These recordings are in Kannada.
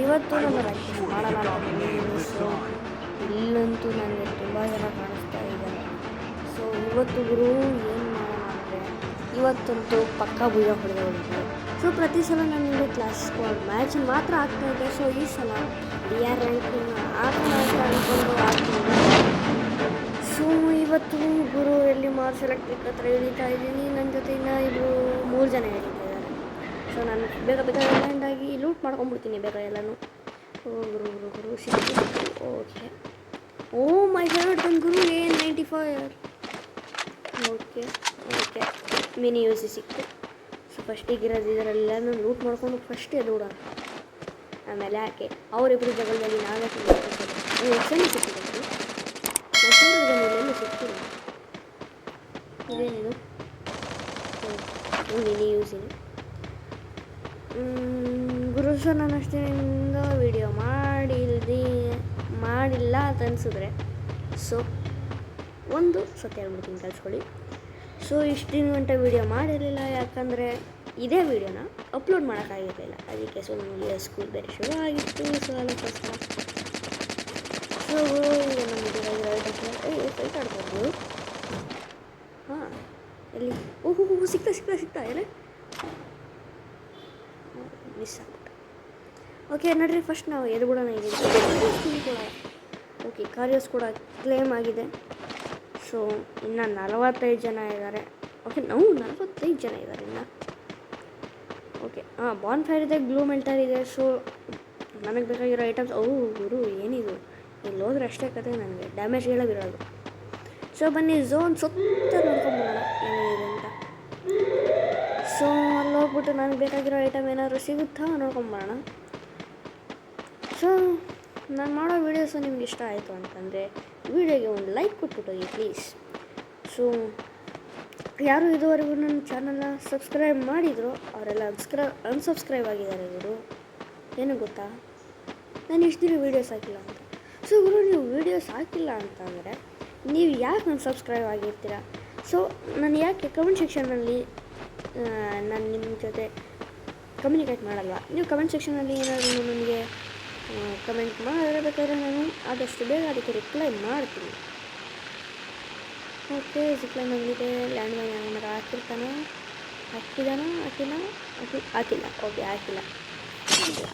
ಇವತ್ತು ನಾನು ಪ್ರಾಕ್ಟೀಸ್ ಮಾಡಲ್ಲ ಅಂದ್ಕೊಂಡಿದ್ದೀನಿ. ಸೊ ಇಲ್ಲಂತೂ ನನಗೆ ತುಂಬ ಜನ ಕಾಣಿಸ್ತಾ ಇದ್ದಾರೆ. ಸೊ ಇವತ್ತು ಗುರು ಏನು ಮಾಡೋಣ ಅಂದರೆ ಇವತ್ತಂತೂ ಪಕ್ಕಾ ಬುಯ್ಯ ಹೊಡೆದವಳಿಗೆ. ಸೊ ಪ್ರತಿ ಸಲ ನನಗೆ ಕ್ಲಾಸ್ ಸ್ಕ್ವಾಡ್ ಮ್ಯಾಚ್ ಮಾತ್ರ ಆಗ್ತಾಯಿದೆ. ಸೊ ಈ ಸಲ DR ರ್ಯಾಂಕಿಂಗ್ ಅಂದ್ಕೊಂಡು ಆಗ್ತೀನಿ. ಸೊ ಇವತ್ತು ಗುರು ಎಲ್ಲಿ ಮಾರ್ಸ್ ಎಲೆಕ್ಟ್ರಿಕ್ ಹತ್ರ ಇಳಿತಾ ಇದ್ದೀನಿ. ನನ್ನ ಜೊತೆ ಇನ್ನೂ 3 ಜನ ಇಳಿತಾ ಇದ್ದಾರೆ. ಸೊ ನಾನು ಬೇಗ ಲ್ಯಾಂಡ್ ಆಗಿ ಲೂಟ್ ಮಾಡ್ಕೊಂಡ್ಬಿಡ್ತೀನಿ ಬೇಗ ಎಲ್ಲನೂ. ಗುರು ಸಿಕ್ತು. ಓಕೆ, ಓ ಮೈ ಗಾಡ್, ನನ್ನ ಗುರು A95. ಓಕೆ ಮಿನಿ UC ಸಿಕ್ತು. ಸೊ ಫಸ್ಟಿಗಿರೋದು ಇದರೆಲ್ಲನೂ ಲೂಟ್ ಮಾಡ್ಕೊಂಡು ಫಸ್ಟ್ ಎದೋಡೋಣ. ಆಮೇಲೆ ಯಾಕೆ ಅವರಿಬ್ಬರು ಜಗಳದಲ್ಲಿ ನಾವೇ ಎಕ್ಸಾಮ್ ಸಿಕ್ಕಿದೆ. ಎಲ್ಲೂ ಸಿಕ್ತಿಲ್ಲ. ಇದೇನಿದು? Mini UC. ಗುರು ಸರ್ ನಾನು ಅಷ್ಟೇನಿಂದ ವಿಡಿಯೋ ಮಾಡಿಲ್ಲ ಅಂತ ಅನಿಸಿದ್ರೆ ಸೊ ಒಂದು ಸತ್ಯ ಹೇಳ್ಬಿಡ್ತೀನಿ, ಕಳಿಸ್ಕೊಳ್ಳಿ. ಸೊ ಇಷ್ಟು ದಿನ ಗಂಟೆ ವೀಡಿಯೋ ಮಾಡಿರಲಿಲ್ಲ, ಯಾಕಂದರೆ ಇದೇ ವೀಡಿಯೋನ ಅಪ್ಲೋಡ್ ಮಾಡೋಕ್ಕಾಗಿರಲಿಲ್ಲ. ಅದಕ್ಕೆ ಸೊ ನಮಗೆ ಸ್ಕೂಲ್ ಬೇರೆ ಶುರು ಆಗಿತ್ತು. ಸೊ ಅದಕ್ಕೋಸ್ಕರ ಸೊ ನಮಗೆ ಫೈಟ್ ಆಡ್ಬೋದು. ಹಾಂ, ಎಲ್ಲಿ? ಓಹೋ ಸಿಕ್ತಾ ಎಲ್ಲ ಮಿಸ್ ಆಗ್ಬಿಟ್ಟು. ಓಕೆ ನೋಡ್ರಿ, ಫಸ್ಟ್ ನಾವು ಎದ್ಬಿಡೋಣ. ಇದೆ ಕೂಡ ಓಕೆ, ಕಾರ್ಯಸ್ ಕೂಡ ಕ್ಲೇಮ್ ಆಗಿದೆ. ಸೊ ಇನ್ನು 45 ಜನ ಇದ್ದಾರೆ. ಓಕೆ, ನಾವು 45 ಜನ ಇದ್ದಾರೆ ಇನ್ನು. ಓಕೆ, ಬಾನ್ ಫೈರ್ ಇದೆ, ಗ್ಲೂ ಮೆಲ್ಟರ್ ಇದೆ. ಸೊ ನನಗೆ ಬೇಕಾಗಿರೋ ಐಟಮ್ಸ್. ಗುರು ಏನಿದು? ಇಲ್ಲಿ ಹೋದ್ರೆ ಅಷ್ಟೇ ಕತೆ, ನನಗೆ ಡ್ಯಾಮೇಜ್ ಹೇಳೋದಿರೋದು. ಸೊ ಬನ್ನಿ ಝೋನ್ ಸುತ್ತ ನೋಡ್ಕೊಂಡ್ಬಿಡೋಣ ಏನಿದೆ ಅಂತ. ಸೊ ಅಲ್ಲಿ ಹೋಗ್ಬಿಟ್ಟು ನನಗೆ ಬೇಕಾಗಿರೋ ಐಟಮ್ ಏನಾದರೂ ಸಿಗುತ್ತಾ ನೋಡ್ಕೊಂಬರೋಣ. ಸೊ ನಾನು ಮಾಡೋ ವೀಡಿಯೋಸು ನಿಮ್ಗೆ ಇಷ್ಟ ಆಯಿತು ಅಂತಂದರೆ ವೀಡಿಯೋಗೆ ಒಂದು ಲೈಕ್ ಕೊಟ್ಬಿಟ್ಟೋಗಿ ಪ್ಲೀಸ್. ಸೊ ಯಾರು ಇದುವರೆಗೂ ನನ್ನ ಚಾನಲ್ನ ಸಬ್ಸ್ಕ್ರೈಬ್ ಮಾಡಿದ್ರು ಅವರೆಲ್ಲ ಅನ್ಸಬ್ಸ್ಕ್ರೈಬ್ ಆಗಿದ್ದಾರೆ. ಇವರು ಏನು ಗೊತ್ತಾ, ನಾನು ಇಷ್ಟು ದಿನ ವೀಡಿಯೋಸ್ ಹಾಕಿಲ್ಲ ಅಂತ. ಸೊ ಇವರು ನೀವು ವೀಡಿಯೋಸ್ ಹಾಕಿಲ್ಲ ಅಂತಂದರೆ ನೀವು ಯಾಕೆ ನಾನು ಸಬ್ಸ್ಕ್ರೈಬ್ ಆಗಿರ್ತೀರ? ಸೊ ನಾನು ಯಾಕೆ ಕಮೆಂಟ್ ಸೆಕ್ಷನ್ನಲ್ಲಿ ನಾನು ನಿಮ್ಮ ಜೊತೆ ಕಮ್ಯುನಿಕೇಟ್ ಮಾಡಲ್ವ? ನೀವು ಕಮೆಂಟ್ ಸೆಕ್ಷನಲ್ಲಿ ಏನಾದರೂ ನನಗೆ ಕಮೆಂಟ್ ಮಾಡಿದ್ರೆ ಬೇಕಾದ್ರೆ ನಾನು ಆದಷ್ಟು ಬೇಗ ಅದಕ್ಕೆ ರಿಪ್ಲೈ ಮಾಡ್ತೀನಿ. ಓಕೆ, ರಿಪ್ಲೈ ಬಂದಿದೆ. ಲ್ಯಾಂಡ್ ಮೈನ್ ಏನಾರ ಹಾಕಿಲ್ಲ. ಓಕೆ,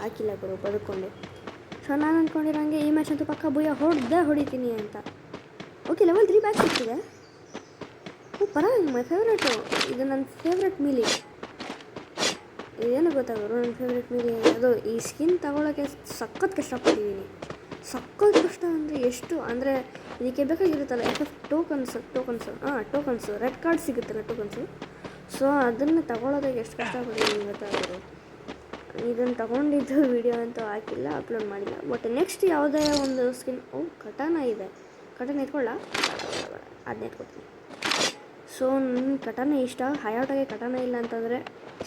ಹಾಕಿಲ್ಲ ಗುರು, ಬದುಕೊಂಡೆ. ಸೊ ನಾನು ಅಂದ್ಕೊಂಡಿರೋಂಗೆ ಈ ಮ್ಯಾಚ್ ಅಂತೂ ಪಕ್ಕ ಬುಯ್ಯ ಹೊಡಿತೀನಿ ಅಂತ. ಓಕೆ, ಲೆವೆಲ್ 3 ಬ್ಯಾಚ್ ಸಿಗ್ತಿದೆ. ಪರವಾಗಿಲ್ಲ, ಮೈ ಫೇವ್ರೇಟು. ಇದು ನನ್ನ ಫೇವ್ರೇಟ್ ಮೀಲಿ. ಇದೇನು ಗೊತ್ತಾಗೋರು ನನ್ನ ಫೇವ್ರೇಟ್ ಮೀಲಿ. ಅದು ಈ ಸ್ಕಿನ್ ತಗೊಳ್ಳೋಕ್ಕೆ ಸಖತ್ ಕಷ್ಟಪಟ್ಟಿದ್ದೀನಿ. ಸಖತ್ ಕಷ್ಟ ಅಂದರೆ ಎಷ್ಟು ಅಂದರೆ ಇದಕ್ಕೆ ಬೇಕಾಗಿರುತ್ತಲ್ಲ FF ಟೋಕನ್ಸು ರೆಡ್ ಕಾರ್ಡ್ ಸಿಗುತ್ತಲ್ಲ ಟೋಕನ್ಸು. ಸೊ ಅದನ್ನು ತಗೊಳ್ಳೋದಕ್ಕೆ ಎಷ್ಟು ಕಷ್ಟಪಟ್ಟಿದ್ದೀನಿ ಗೊತ್ತಾಗೋರು. ಇದನ್ನು ತಗೊಂಡಿದ್ದು ವೀಡಿಯೋ ಅಂತೂ ಹಾಕಿಲ್ಲ, ಅಪ್ಲೋಡ್ ಮಾಡಿಲ್ಲ. ಬಟ್ ನೆಕ್ಸ್ಟ್ ಯಾವುದೇ ಒಂದು ಸ್ಕಿನ್. ಕಟಾನ ಇದೆ, ಕಟಾನ ಎತ್ಕೊಳ್ಳ, ಅದನ್ನ ಎತ್ಕೊತೀನಿ. ಸೊ ನನ್ನ ಕಟಾನ ಇಷ್ಟ. ಹಯಾಟಾಗೆ ಕಟಾನ ಇಲ್ಲ ಅಂತಂದರೆ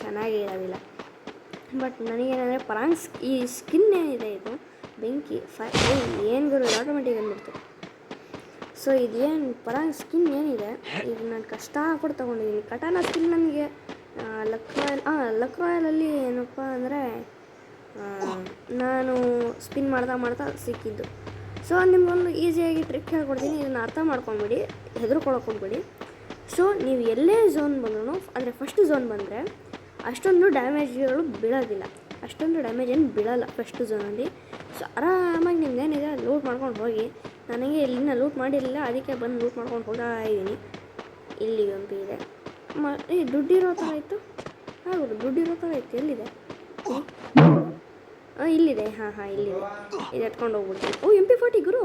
ಚೆನ್ನಾಗಿರೋದಿಲ್ಲ. ಬಟ್ ನನಗೇನಂದರೆ ಪರಾಂಗ್ಸ್ ಈ ಸ್ಕಿನ್ ಏನಿದೆ ಇದು ಬೆಂಕಿ ಏನು ಗುರು ಆಟೋಮೆಟಿಕ್ ಅಂದ್ಬಿಡ್ತು. ಸೊ ಇದೇನು ಪರಾಂಗ್ ಸ್ಕಿನ್ ಏನಿದೆ ಇದು ನಾನು ಕಷ್ಟಪಟ್ಟು ತೊಗೊಂಡಿದ್ದೀನಿ. ಕಟಾನ ಸ್ಕಿನ್ ನನಗೆ ಲಕ್ ರಾಯಲಲ್ಲಿ ಏನಪ್ಪ ಅಂದರೆ ನಾನು ಸ್ಪಿನ್ ಮಾಡ್ತಾ ಸಿಕ್ಕಿದ್ದು. ಸೊ ನಿಮ್ಗೊಂದು ಈಸಿಯಾಗಿ ಟ್ರಿಕ್ ಹೇಳ್ಕೊಡ್ತೀನಿ, ಇದನ್ನು ಅರ್ಥ ಮಾಡ್ಕೊಂಬಿಡಿ, ಹೆದರ್ಕೊಳಕ್ಕೆ ಹೋಗ್ಬೇಡಿ. ಸೊ ನೀವು ಎಲ್ಲೇ ಝೋನ್ ಬಂದ್ರೂ ಅಂದರೆ ಫಸ್ಟ್ ಝೋನ್ ಬಂದರೆ ಅಷ್ಟೊಂದು ಡ್ಯಾಮೇಜ್ಗಳು ಬೀಳೋದಿಲ್ಲ, ಅಷ್ಟೊಂದು ಡ್ಯಾಮೇಜ್ ಏನು ಬೀಳೋಲ್ಲ ಫಸ್ಟ್ ಝೋನಲ್ಲಿ. ಸೊ ಆರಾಮಾಗಿ ನಿಮ್ದೇನಿದೆ ಲೂಟ್ ಮಾಡ್ಕೊಂಡು ಹೋಗಿ. ನನಗೆ ಇಲ್ಲಿನ ಲೂಟ್ ಮಾಡಿರಲಿಲ್ಲ, ಅದಕ್ಕೆ ಬಂದು ಲೂಟ್ ಮಾಡ್ಕೊಂಡು ಹೋಗ್ತಾ ಇದ್ದೀನಿ. ಇಲ್ಲಿ ಒಂದು ಇದೆ ದುಡ್ಡಿರೋ ಥರ ಇತ್ತು. ಹೌದು, ದುಡ್ಡಿರೋ ಥರ ಇತ್ತು. ಎಲ್ಲಿದೆ? ಇಲ್ಲಿದೆ. ಇಲ್ಲಿದೆ. ಇದು ಎತ್ಕೊಂಡು ಹೋಗ್ಬಿಡ್ತೀನಿ. MP40 ಗುರು.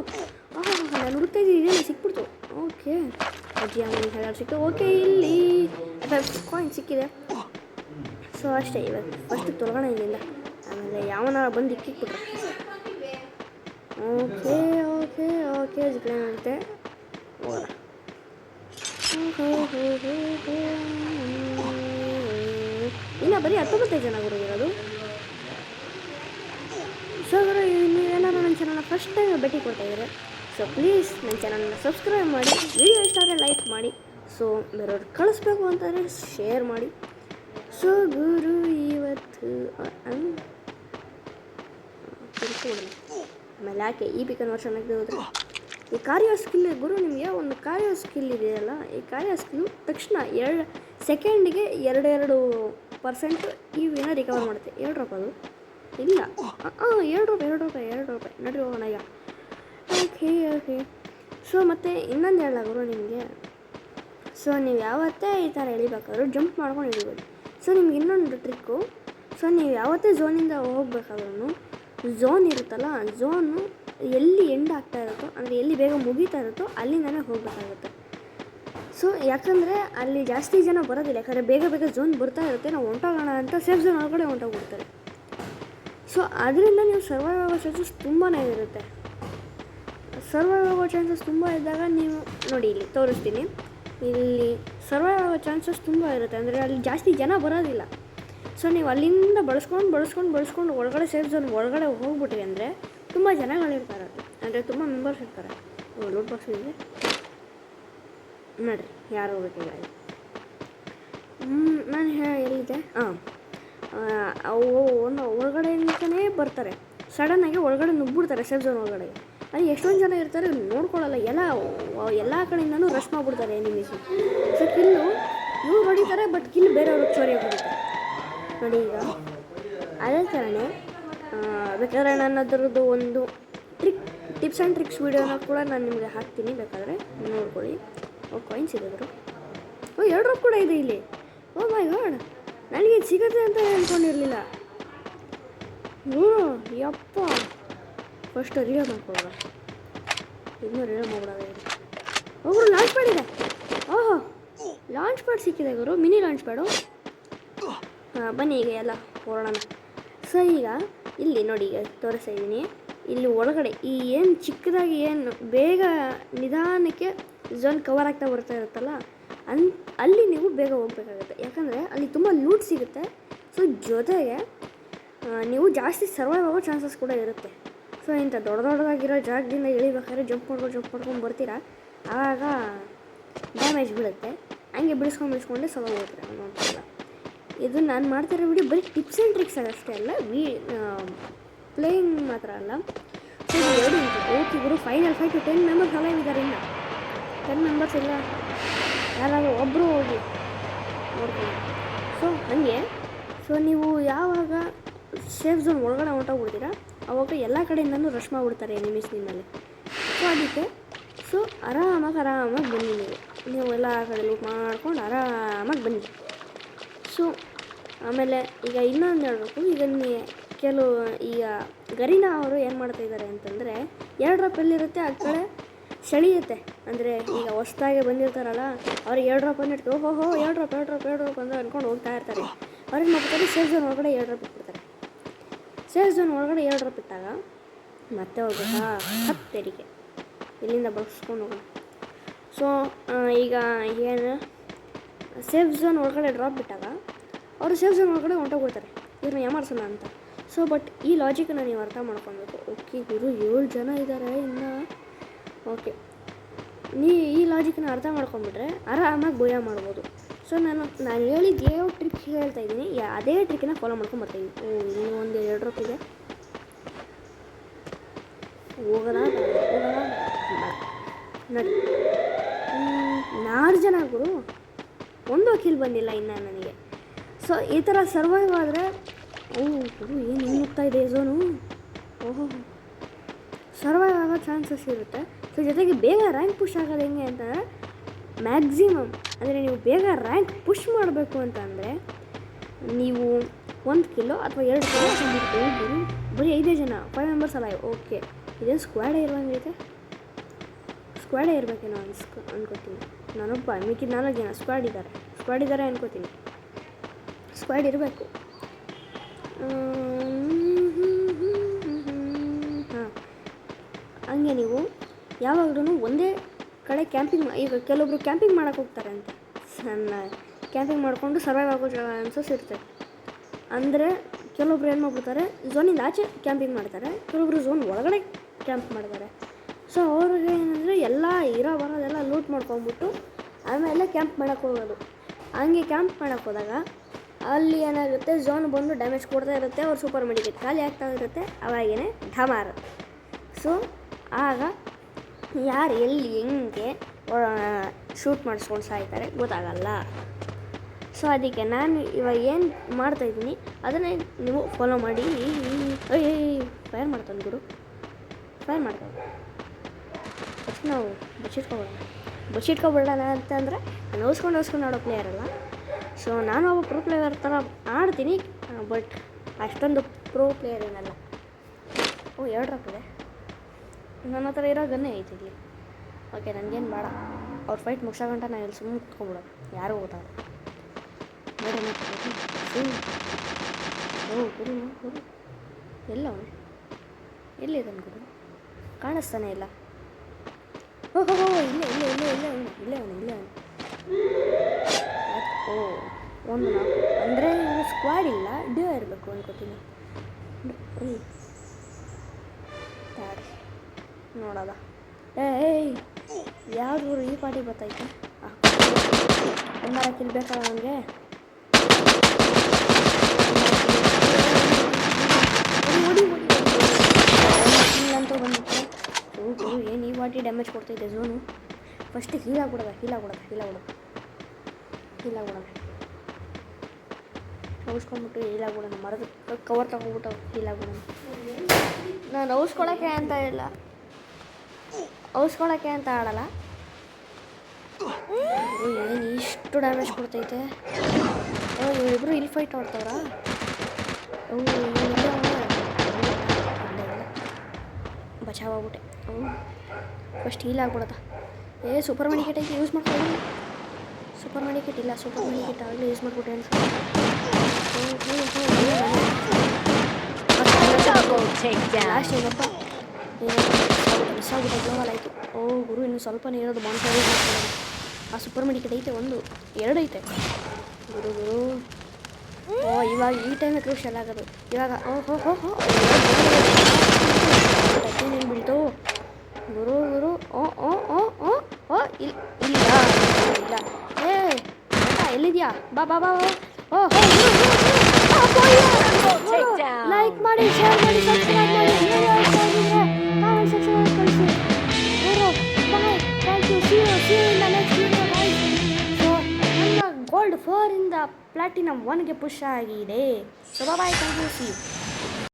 ನಾನು ಹುಡುಕ್ತಾ ಇದ್ದೀನಿ, ಸಿಕ್ಬಿಡ್ತು. ಓಕೆ, ಅಜ್ಜಿಯಾಗಿ ಹೇಳೋದು ಸಿಕ್ತು. ಓಕೆ, ಇಲ್ಲಿ ಕಾಯಿನ್ ಸಿಕ್ಕಿದೆ. ಸೊ ಅಷ್ಟೇ, ಇವತ್ತು ಫಸ್ಟ್ ತೊಲಗೋಣ ಇಲ್ಲಿಂದ, ಆಮೇಲೆ ಯಾವನಾರ ಬಂದು ಇಕ್ಕಿಕ್ಬಿಟ್ರೆ. ಓಕೆ ಜಿಗ್ಳೆ ಅಂತೆ. ಇಲ್ಲ, ಬರೀ 19 ಜನ ಗುರುಗಿರೋದು. ಸೊ ಗುರು, ನೀವೇನಾದ್ರು ನನ್ನ ಚಾನಲ್ನ ಫಸ್ಟ್ ಟೈಮ್ ಭೇಟಿ ಕೊಡ್ತಾಯಿದ್ದಾರೆ. ಸೊ ಪ್ಲೀಸ್ ನನ್ನ ಚಾನಲ್ನ ಸಬ್ಸ್ಕ್ರೈಬ್ ಮಾಡಿ, ವಿಡಿಯೋ ಇಷ್ಟ ಆದರೆ ಲೈಕ್ ಮಾಡಿ. ಸೊ ಬೇರೆಯವ್ರಿಗೆ ಕಳಿಸ್ಬೇಕು ಅಂತಂದರೆ ಶೇರ್ ಮಾಡಿ. ಸೊ ಗುರು ಇವತ್ತು ತಿಳ್ಕೊಬಿಡೋಣ. ಆಮೇಲೆ ಯಾಕೆ ಈ ಪಿ ಕನ್ವರ್ಷನ್ ಆಗಿ ಹೋದರೆ ಈ ಕಾರ್ಯೋ ಸ್ಕಿಲ್ ಗುರು, ನಿಮಗೆ ಒಂದು ಕಾರ್ಯೋ ಸ್ಕಿಲ್ ಇದೆಯಲ್ಲ, ಈ ಕಾರ್ಯೋ ಸ್ಕಿಲ್ಲು ತಕ್ಷಣ 2 ಸೆಕೆಂಡಿಗೆ 2% ಈ ವಿನ ರಿಕವರ್ ಮಾಡುತ್ತೆ. 2 ರೂಪಾಯಿ ಅದು ಇಲ್ಲ, 2 ರೂಪಾಯಿ ನಡ್ರಿ ಹೋಗೋಣ ಈಗ. ಓಕೆ. ಸೊ ಮತ್ತು ಇನ್ನೊಂದು ಹೇಳಾಗರು ನಿಮಗೆ, ಸೊ ನೀವು ಯಾವತ್ತೇ ಈ ಥರ ಎಳಿಬೇಕಾದ್ರೂ ಜಂಪ್ ಮಾಡ್ಕೊಂಡು ಎಳಿಬೋದು. ಸೊ ನಿಮ್ಗೆ ಇನ್ನೊಂದು ಟ್ರಿಕ್ಕು, ಸೊ ನೀವು ಯಾವತ್ತೇ ಝೋನಿಂದ ಹೋಗ್ಬೇಕಾದ್ರೂ ಝೋನ್ ಇರುತ್ತಲ್ಲ, ಝೋನು ಎಲ್ಲಿ ಎಂಡ್ ಆಗ್ತಾ ಇರುತ್ತೋ, ಅಂದರೆ ಎಲ್ಲಿ ಬೇಗ ಮುಗೀತಾ ಇರುತ್ತೋ ಅಲ್ಲಿಂದನೇ ಹೋಗಬೇಕಾಗುತ್ತೆ. ಸೊ ಯಾಕಂದರೆ ಅಲ್ಲಿ ಜಾಸ್ತಿ ಜನ ಬರೋದಿಲ್ಲ, ಯಾಕಂದರೆ ಬೇಗ ಝೋನ್ ಬರ್ತಾ ಇರುತ್ತೆ, ನಾವು ಹೊಂಟೋಗೋಣ ಅಂತ ಸೇಫ್ ಝೋನ್ ಒಳಗಡೆ ಹೊಂಟೋಗ್ಬಿಡ್ತಾರೆ. ಸೊ ಅದರಿಂದ ನೀವು ಸರ್ವೈವ್ ಆಗೋ ಚಾನ್ಸಸ್ ತುಂಬಾ ಇರುತ್ತೆ. ಸರ್ವೈವ್ ಆಗೋ ಚಾನ್ಸಸ್ ತುಂಬ ಇದ್ದಾಗ ನೀವು ನೋಡಿ, ಇಲ್ಲಿ ತೋರಿಸ್ತೀನಿ, ಇಲ್ಲಿ ಸರ್ವೈವ್ ಆಗೋ ಚಾನ್ಸಸ್ ತುಂಬ ಇರುತ್ತೆ, ಅಂದರೆ ಅಲ್ಲಿ ಜಾಸ್ತಿ ಜನ ಬರೋದಿಲ್ಲ. ಸೊ ನೀವು ಅಲ್ಲಿಂದ ಬಳಸ್ಕೊಂಡು ಒಳಗಡೆ ಸೇಫ್ ಝೋನ್ ಒಳಗಡೆ ಹೋಗ್ಬಿಟ್ರಿ ಅಂದರೆ ತುಂಬ ಜನಗಳಿರ್ತಾರೆ, ಅಂದರೆ ತುಂಬ ಮೆಂಬರ್ಸ್ ಇರ್ತಾರೆ. ಲೂಟ್ ಬಾಕ್ಸ್ ಇದೆ ನೋಡಿರಿ, ಯಾರು ಹೋಗ್ಬೇಕಿಲ್ಲ. ನಾನು ಎಲ್ಲಿದೆ, ಅವು ಒಳಗಡೆಯಿಂದನೇ ಬರ್ತಾರೆ, ಸಡನ್ನಾಗಿ ಒಳಗಡೆ ನುಗ್ಬಿಡ್ತಾರೆ ಸೇಫ್ ಝೋನ್ ಒಳಗಡೆ. ಅಲ್ಲಿ ಎಷ್ಟೊಂದು ಜನ ಇರ್ತಾರೆ ನೋಡ್ಕೊಳ್ಳಲ್ಲ, ಎಲ್ಲ ಕಡೆಯಿಂದನೂ ರಶ್ ಮಾಡಿಬಿಡ್ತಾರೆ ಎನಿಮೀಸು. ಸೊ ಕಿಲ್ಲು ಇವ್ರು ಹೊಡಿತಾರೆ, ಬಟ್ ಕಿಲ್ ಬೇರೆಯವ್ರಿಗೆ ಚೋರಿ ಆಗಿಬಿಡುತ್ತೆ ನೋಡಿ. ಈಗ ಅದೇ ಥರನೇ ಬೇಕಾದ್ರೆ ನಾನು ಅದರದ್ದು ಒಂದು ಟಿಪ್ಸ್ ಆ್ಯಂಡ್ ಟ್ರಿಕ್ಸ್ ವೀಡಿಯೋನ ಕೂಡ ನಾನು ನಿಮಗೆ ಹಾಕ್ತೀನಿ, ಬೇಕಾದರೆ ನೋಡ್ಕೊಳ್ಳಿ. ಕಾಯಿನ್ಸ್ ಇದೆ ಗುರು, 2 ರೂಪಾಯಿ ಕೂಡ ಇದೆ ಇಲ್ಲಿ. ಓ ಮೈ ಗಾಡ್, ನನಗೆ ಇದು ಸಿಗುತ್ತೆ ಅಂತ ಅಂದ್ಕೊಂಡಿರಲಿಲ್ಲ. ಯಪ್ಪ, ಫಸ್ಟ್ ರೀಲ್ ಮಾಡ್ಕೊಳ್ಳೋಣ, ಇನ್ನೂ ರೀಲ್ ಮಾಡ್ಬಿಡೋದ. ಒಬ್ಬರು ಲಾಂಚ್ ಪ್ಯಾಡ್ ಇದೆ, ಓಹೋ ಲಾಂಚ್ ಪ್ಯಾಡ್ ಸಿಕ್ಕಿದೆ ಗುರು, ಮಿನಿ ಲಾಂಚ್ ಪ್ಯಾಡು. ಬನ್ನಿ ಈಗ ಎಲ್ಲ ಹೊರಡೋಣ. ಸೊ ಈಗ ಇಲ್ಲಿ ನೋಡಿ, ಈಗ ತೋರಿಸ್ತಾ ಇದ್ದೀನಿ, ಇಲ್ಲಿ ಒಳಗಡೆ ಈ ಏನು ಚಿಕ್ಕದಾಗಿ ಏನು ಬೇಗ ನಿಧಾನಕ್ಕೆ ಝೋನ್ ಕವರ್ ಆಗ್ತಾ ಬರ್ತಾ ಇರುತ್ತಲ್ಲ, ಅಲ್ಲಿ ನೀವು ಬೇಗ ಹೋಗಬೇಕಾಗುತ್ತೆ, ಯಾಕಂದರೆ ಅಲ್ಲಿ ತುಂಬ ಲೂಟ್ ಸಿಗುತ್ತೆ. ಸೊ ಜೊತೆಗೆ ನೀವು ಜಾಸ್ತಿ ಸರ್ವೈವ್ ಆಗೋ ಚಾನ್ಸಸ್ ಕೂಡ ಇರುತ್ತೆ. ಸೊ ಇಂಥ ದೊಡ್ಡದಾಗಿರೋ ಜಾಗದಿಂದ ಇಳಿಬೇಕಾದ್ರೆ ಜಂಪ್ ಮಾಡ್ಕೊಂಡು ಬರ್ತೀರಾ, ಆಗ ಡ್ಯಾಮೇಜ್ ಬೀಳುತ್ತೆ. ಹಂಗೆ ಬಿಡಿಸ್ಕೊಂಡೇ ಸರ್ವೈವ್ ಹೋಗ್ತೀರಾ ನೋಡ್ತಿಲ್ಲ. ಇದು ನಾನು ಮಾಡ್ತಿರೋ ವಿಡಿಯೋ ಬರೀ ಟಿಪ್ಸ್ ಆ್ಯಂಡ್ ಟ್ರಿಕ್ಸ್ ಅಷ್ಟೇ ಅಲ್ಲ, ಪ್ಲೇಯಿಂಗ್ ಮಾತ್ರ ಅಲ್ಲ. ಸೊ ಇದು ಓಕೆ ಗುರು, ಫೈನಲ್ ಫೈಟು 10 ಮೆಂಬರ್ಸ್ ಅಲೈವ್ ಇದ್ದಾರೆ. ಇನ್ನು 10 ಮೆಂಬರ್ಸ್ ಇಲ್ಲ, ಯಾರಾದರೂ ಒಬ್ಬರು ಹೋಗಿ ನೋಡ್ಕೊಳ್ಳಿ. ಸೊ ಹಾಗೆ, ಸೊ ನೀವು ಯಾವಾಗ ಸೇಫ್ ಝೋನ್ ಒಳಗಡೆ ಹೊಂಟೋಗ್ಬಿಡ್ತೀರಾ, ಅವಾಗ ಎಲ್ಲ ಕಡೆಯಿಂದನೂ ರಶ್ ಮಾಡಿಬಿಡ್ತಾರೆ ಎನಿಮೀಸ್ ನಿಮ್ಮಲ್ಲಿ. ಸೊ ಅದಕ್ಕೆ ಸೊ ಆರಾಮಾಗಿ ಬನ್ನಿ, ನೀವು ಎಲ್ಲ ಕಡೆ ಲೂಟ್ ಮಾಡ್ಕೊಂಡು ಆರಾಮಾಗಿ ಬನ್ನಿ. ಸೊ ಆಮೇಲೆ ಈಗ ಇನ್ನೊಂದು ಹೇಳಬೇಕು, ಈಗ ಈಗ ಗರೀನಾ ಅವರು ಏನು ಮಾಡ್ತಾಯಿದ್ದಾರೆ ಅಂತಂದರೆ, 2 ರೂಪಾಯಲ್ಲಿರುತ್ತೆ, ಆ ಕಡೆ ಸೆಳೆಯುತ್ತೆ. ಅಂದರೆ ಈಗ ಹೊಸ್ದಾಗಿ ಬಂದಿರ್ತಾರಲ್ಲ, ಅವ್ರಿಗೆ 2 ರೂಪಾಯಿ ಇಟ್ಟು 2 ರೂಪಾಯಿ ಅಂತ ಅಂದ್ಕೊಂಡು ಹೋಗ್ತಾ ಇರ್ತಾರೆ. ಅವ್ರಿಗೆ ಮಾಡ್ತಾರೆ ಸೇಫ್ ಝೋನ್ ಒಳಗಡೆ 2 ರೂಪಾಯಿ ಕೊಡ್ತಾರೆ. ಸೇಫ್ ಝೋನ್ ಒಳಗಡೆ 2 ರೂಪಾಯಿ ಇಟ್ಟಾಗ ಮತ್ತೆ ಹೋಗ್ಬೇಕಾ 10 ತೆರಿಗೆ, ಇಲ್ಲಿಂದ ಬಳಸ್ಕೊಂಡು ಹೋಗೋಣ. ಸೊ ಈಗ ಏನು ಸೇಫ್ ಝೋನ್ ಒಳಗಡೆ ಡ್ರಾಪ್ ಬಿಟ್ಟಾಗ ಅವರು ಸೇಫ್ ಝೋನ್ ಒಳಗಡೆ ಹೊಂಟೋಗ್ಬಿಡ್ತಾರೆ, ಇವ್ರನ್ನ ಯಾಮಾರ್ಸೋಣ ಅಂತ. ಸೊ ಬಟ್ ಈ ಲಾಜಿಕನ್ನ ನೀವು ಅರ್ಥ ಮಾಡ್ಕೊಬೇಕು. ಓಕೆ ಗುರು, 7 ಜನ ಇದ್ದಾರೆ ಇನ್ನು. ಓಕೆ, ಈ ಲಾಜಿಕನ್ನ ಅರ್ಥ ಮಾಡ್ಕೊಂಡ್ಬಿಟ್ರೆ ಆರಾಮಾಗಿ ಭಯ ಮಾಡ್ಬೋದು. ಸೊ ನಾನು ಹೇಳಿದ್ದು ಯಾವ ಟ್ರಿಕ್ ಹೇಳ್ತಾ ಇದ್ದೀನಿ, ಅದೇ ಟ್ರಿಕ್ಕನ್ನ ಫಾಲೋ ಮಾಡ್ಕೊಂಡು ಬರ್ತಾಯಿದ್ದೀನಿ. ಇನ್ನೂ ಒಂದು 2 ರೂಪಾಯಿ ಇದೆ, ಹೋಗೋಣ ನೋಡಿ. 4 ಜನ ಗುರು, ಒಂದು ಕಿಲ್ ಬಂದಿಲ್ಲ ಇನ್ನು ನನಗೆ. ಸೊ ಈ ಥರ ಸರ್ವೈವ್ ಆದರೆ ಗುರು ಏನು ಹೋಗ್ತಾ ಇದೆ ಝೋನು, ಓಹೋ ಸರ್ವೈವ್ ಆಗೋ ಚಾನ್ಸಸ್ ಇರುತ್ತೆ. ಸೊ ಜೊತೆಗೆ ಬೇಗ ರ್ಯಾಂಕ್ ಪುಷ್ ಆಗೋದು ಹೆಂಗೆ ಅಂತಂದರೆ, ಮ್ಯಾಕ್ಸಿಮಮ್ ಅಂದರೆ ನೀವು ಬೇಗ ರ್ಯಾಂಕ್ ಪುಷ್ ಮಾಡಬೇಕು ಅಂತಂದರೆ ನೀವು 1 ಕಿಲೋ ಅಥವಾ 2 ಕಿಲೋ ತಂದಿರ್ತೀವಿ. ಬರೀ 5 ಜನ, 5 ಮೆಂಬರ್ಸ್ ಅಲ್ಲ. ಓಕೆ, ಇದೇನು ಸ್ಕ್ವಾಡೇ ಇರುವಂಗೈತೆ, ಸ್ಕ್ವಾಡೇ ಇರಬೇಕೇನೋ ಅನ್ಕೋತೀನಿ. ನಾನೊಬ್ಬ, ಮಿಕ್ಕಿದ 4 ಜನ ಸ್ಕ್ವಾಡ್ ಇದ್ದಾರೆ ಅನ್ಕೋತೀನಿ. ಸ್ಕ್ವಾಡ್ ಇರಬೇಕು. ಹಾಂ, ಹಂಗೆ ನೀವು ಯಾವಾಗಲೂ ಒಂದೇ ಕಡೆ ಕ್ಯಾಂಪಿಂಗ್, ಈಗ ಕೆಲವೊಬ್ರು ಕ್ಯಾಂಪಿಂಗ್ ಮಾಡೋಕ್ಕೆ ಹೋಗ್ತಾರೆ ಅಂತ, ಕ್ಯಾಂಪಿಂಗ್ ಮಾಡಿಕೊಂಡು ಸರ್ವೈವ್ ಆಗೋ ಚಾನ್ಸಸ್ ಇರ್ತದೆ. ಅಂದರೆ ಕೆಲವೊಬ್ರು ಏನು ಮಾಡ್ಬಿಡ್ತಾರೆ, ಝೋನಿಂದ ಆಚೆ ಕ್ಯಾಂಪಿಂಗ್ ಮಾಡ್ತಾರೆ, ಕೆಲವೊಬ್ರು ಝೋನ್ ಒಳಗಡೆ ಕ್ಯಾಂಪ್ ಮಾಡ್ತಾರೆ. ಸೊ ಅವ್ರಿಗೆ ಏನಂದರೆ ಎಲ್ಲ ಬರೋದೆಲ್ಲ ಲೂಟ್ ಮಾಡ್ಕೊಂಬಿಟ್ಟು ಆಮೇಲೆ ಕ್ಯಾಂಪ್ ಮಾಡೋಕ್ಕೆ ಹೋಗೋದು. ಹಂಗೆ ಕ್ಯಾಂಪ್ ಮಾಡೋಕ್ಕೆ ಹೋದಾಗ ಅಲ್ಲಿ ಏನಾಗುತ್ತೆ, ಝೋನ್ ಬಂದು ಡ್ಯಾಮೇಜ್ ಕೊಡ್ತಾ ಇರುತ್ತೆ, ಅವ್ರು ಸೂಪರ್ ಮೆಡಿಕೇಟ್ ಖಾಲಿ ಆಗ್ತಾ ಇರುತ್ತೆ, ಅವಾಗೇ ಢಮಾರ್. ಸೊ ಆಗ ಯಾರು ಎಲ್ಲಿ ಹೆಂಗೆ ಶೂಟ್ ಮಾಡಿಸ್ಕೊಂಡು ಸಾಯ್ತಾರೆ ಗೊತ್ತಾಗಲ್ಲ. ಸೊ ಅದಕ್ಕೆ ನಾನು ಇವಾಗ ಏನು ಮಾಡ್ತಾಯಿದ್ದೀನಿ ಅದನ್ನೇ ನೀವು ಫಾಲೋ ಮಾಡಿ. ಫೈರ್ ಮಾಡ್ತಾನೆ ಗುರು, ಫೈರ್ ಮಾಡ್ತಾನೆ. ಫಸ್ಟ್ ನಾವು ಬಚ್ಚಿಟ್ಕೊಬಿಡೋಣ ಅಂತಂದರೆ ನಾನು ಓಸ್ಕೊಂಡು ಆಡೋ ಪ್ಲೇಯರ್ ಅಲ್ಲ. ಸೊ ನಾನು ಒಬ್ಬ ಪ್ರೋ ಪ್ಲೇಯರ್ ಥರ ಆಡ್ತೀನಿ, ಬಟ್ ಅಷ್ಟೊಂದು ಪ್ರೋ ಪ್ಲೇಯರ್ ಏನಲ್ಲ. ಎರಡು ರಪ್ಪಿದೆ, ನನ್ನ ಹತ್ರ ಇರೋ ಗನ್ನೇ ಐತಿ ಇಲ್ಲಿ. ಓಕೆ, ನನಗೇನು ಬೇಡ. ಅವ್ರ ಫೈಟ್ ಮುಗಿಸೋಗಂಟ ನಾನು ಇಲ್ಲಿ ಸುಮ್ಮನೆ ಕುತ್ಕೊಂಡ್ಬಿಡೋದು, ಯಾರೂ ಗೊತ್ತಾಗ. ಗುರು ಎಲ್ಲ ಅವನು ಎಲ್ಲಿದ್ದಾನೆ ಗುರು? ಕಾಣಿಸ್ತಾನೆ ಇಲ್ಲ. ಓಹೋ ಇಲ್ಲೇ ಅವನು. ಒಂದು ನಾಲ್ಕು ಅಂದರೆ ಇನ್ನು ಸ್ಕ್ವಾಡ್ ಇಲ್ಲ, ಡ್ಯೂ ಇರಬೇಕು ಅನ್ಕೋತೀನಿ. ನೋಡೋದ. ಯಾವ್ದು ಈ ಪಾರ್ಟಿ ಬರ್ತೈತೆ? ಒಂದಾರ ಕಿಲ್ ಬೇಕಲ್ಲ ನನಗೆ. ಅಂತೂ ಬಂದಿತ್ತು. ಏನು ಈ ಪಾರ್ಟಿ ಡ್ಯಾಮೇಜ್ ಕೊಡ್ತೈತೆ ಝೋನು. ಫಸ್ಟ್ ಹೀಲಾಗ್ಬಿಡೋದ. ಔಸ್ಕೊಂಡ್ಬಿಟ್ಟು ಹೀಲಾಗ್ಬಿಡೋಣ, ಮರದ ಕವರ್ ತಗೊಂಡ್ಬಿಟ್ಟು ಹೀಲಾಗ್ಬಿಡೋಣ. ನಾನು ಔಸ್ಕೊಳಕ್ಕೆ ಅಂತ ಆಡಲ್ಲ. ಏನು ಇಷ್ಟು ಡ್ಯಾಮೇಜ್ ಕೊಡ್ತೈತೆ? ಇವರಿಬ್ರು ಇಲ್ಲಿ ಫೈಟ್ ಆಡ್ತಾವ್ರ? ಬಚಾವಾಗ್ಬಿಟ್ಟೆ. ಫಸ್ಟ್ ಹೀಲಾಗ್ಬಿಡೋದ. ಸೂಪರ್ ಮೆಡಿಕೇಟ್ ಐತೆ, ಯೂಸ್ ಮಾಡ್ಕೊಳ್ಳಿ. ಸೂಪರ್ ಮೆಡಿಕೇಟ್ ಇಲ್ಲ, ಸೂಪರ್ ಮೆಡಿಕೇಟ್ ಆಗಲಿ ಯೂಸ್ ಮಾಡಿಬಿಟ್ಟೆ ಅನ್ಸ. ಲಾಸ್ಟ್ ಏನಪ್ಪ ಮಿಸ್ ಆಗ್ಬಿಟ್ಟೆ, ಗ್ಲೋವಲ್ ಆಯಿತು. ಗುರು ಇನ್ನು ಸ್ವಲ್ಪನೇ ಇರೋದು. ಮಾನ್ಸರ್ ಆ ಸೂಪರ್ ಮೆಡಿಕೇಟ್ ಐತೆ, 1 2 ಐತೆ ಗುರು. ಇವಾಗ ಈ ಟೈಮೇ ಕ್ರೂಷಿಯಲ್ ಆಗೋದು. ಇವಾಗ ನೀನು ಬೀಳ್ತು ಗುರು. ಇಲ್ಲ ಎಲ್ಲಿದ್ಯಾ? ಬಾ. ಲೈಕ್ ಮಾಡಿ, ಶೇರ್ ಮಾಡಿ, ಸಬ್ಸ್ಕ್ರೈಬ್ ಮಾಡಿ, ಕಾಮೆಂಟ್ ಸೆಕ್ಷನ್ ಕಳಿಸಿ. Thank you. See you in the next video guys. So ನನ್ನ ಗೋಲ್ಡ್ 4 ಇಂದ ಪ್ಲಾಟಿನಮ್ 1ಗೆ ಪುಷ್ ಆಗಿದೆ. So bye, thank you, see you.